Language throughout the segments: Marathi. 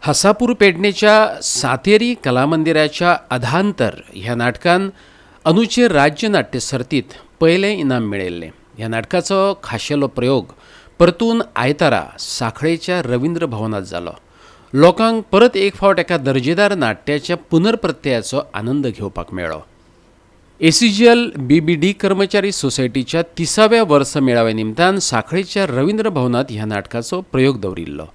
हसापूर पेडणेच्या सातेरी कलामंदिराच्या अधांतर ह्या नाटकान अनुचे राज्य नाट्य सर्तीत पयलें इनाम मेळयल्लें. ह्या नाटकाचो खाशेलो प्रयोग परतून आयतारा सांखळेच्या रवींद्र भवनात जालो. लोकांक परत एक फावट एका दर्जेदार नाट्याच्या पुनर्प्रत्ययाचो आनंद घेवपाक मेळ्ळो. एसीजीएल बीबीडी कर्मचारी सोसायटीच्या 30व्या वर्स मेळाव्या निमतान सांखळेच्या रवींद्र भवनात ह्या नाटकाचो प्रयोग दवरिल्लो.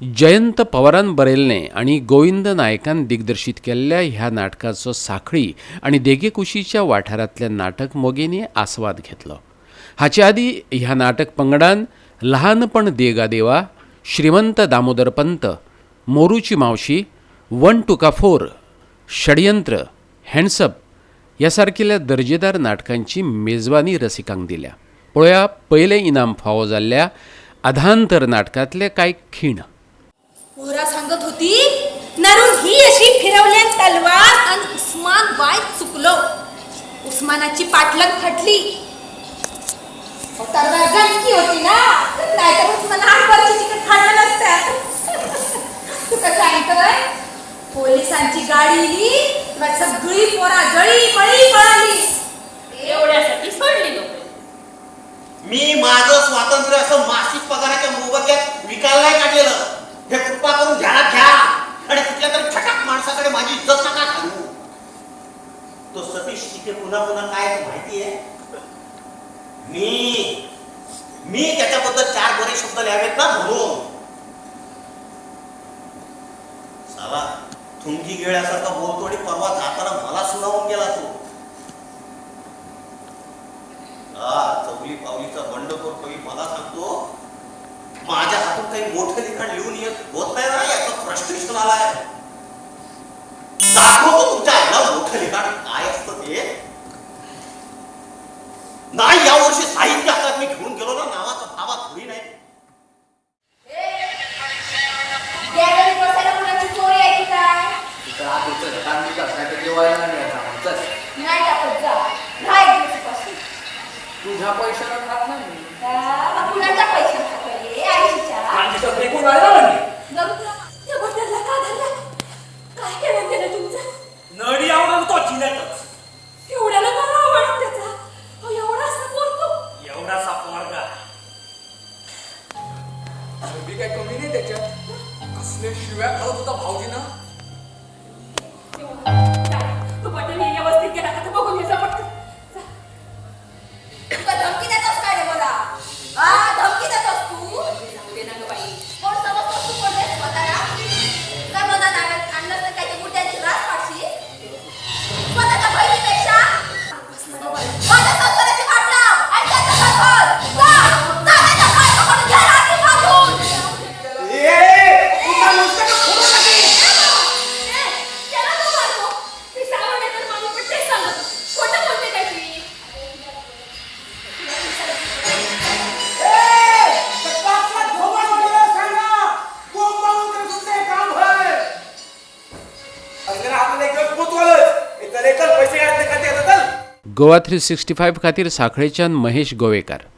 जयंत पवारान बरयल्लें आनी गोविंद नायकान दिग्दर्शीत केल्ल्या ह्या नाटकाचो सांखळी आनी देगेकुशीच्या वाठारांतल्या नाटक मोगींनी आस्वाद घेतलो. हाचे आदीं ह्या नाटक पंगडान ल्हानपण देगा देवा, श्रीमंत दामोदर पंत, मोरूची मावशी, वन टुका फोर, षडयंत्र, हँड्सअप ह्या सारकिल्ल्या दर्जेदार नाटकांची मेजवानी रसिकांक दिल्या. पळोवया पयलें इनाम फावो जाल्ल्या अधांतर नाटकांतले कांय खीण. पोरा सांगत होती नरून ही अशी फिरवल्या तलवार आणि उस्मान वाय चुकलो. उस्मानाची पाठलग फाटली. तलवार गंजकी होती ना, नाहीतर उस्मान आठवरची तिकीट फाडलं नसतं. तुका सांगतोय पोलिसांची गाडी इली तेव्हा सगळी पोरा जळी पळी पळाली. एवढ्यासाठी सोडली लोक. मी माझं स्वातंत्र्य असं मासिक पगाराच्या मोबदल्यात विकायला नाही काढलेलं. हे कृपा करून ध्यानात घ्या आणि कुठल्या तरी छटाक माणसाकडे माझी इज्जत नका घालू. तो सतीश तिथे पुन्हा पुन्हा काय माहितीये, मी त्याच्याबद्दल 4 बरे शब्द लिहावेत ना म्हणून. साला थुंकी गिळ्यासारखा बोलतो आणि परवा जाताना मला सुनावून गेला तो. चौली पावलीचा बंडखोर कवी मला सांगतो माझ्या हातून काही मोठं लिखाण लिहून येत होत नाही ना, याचं फ्रस्ट्रेशन आलाय. दाखवतो तुमच्या आईला मोठं लिखाण काय असतं ते. नाही यावर्षी साहित्य अकादमी घेऊन गेलो ना, नावाचा भावा थोडी नाही. तुझ्या पैशाला खात नाही. कुणाच्या पैशात खातोय आईच्या. काय केलं त्याला तुमचं? नडी आवडत तो जिल्ह्यातच एवढ्याला मला आवडत त्याचा. एवढासा बोलतो. एवढासा पोरगा. मी काय कमी नाही त्याच्यात. कसले शिव्या घालत होता भाऊजींना. तू पटेल व्यवस्थित केला का बघून घ्यायचा पटकन. तुला धमकी देतोस काय रे मला? धमकी देतोस तू? जाऊ दे ना ग बाई. कोण समजतोस तू कोण रे स्वतःला? काय मना नागात आणलं तर काय ते मुद्द्याची रास पाडशी? स्वतःच्या बहिणीपेक्षा माझ्या संसाराची वाट लाव आणि त्याचं घर कर. जा त्याच्या पाय पकडून घ्या रात्री बांधून. त्याला तू मारतो. ती सावरणे तर मामी पण तेच सांगत. खोटं बोलते काय ती? गोवा 365 खातीर सांखळेच्यान महेश गोवेकार.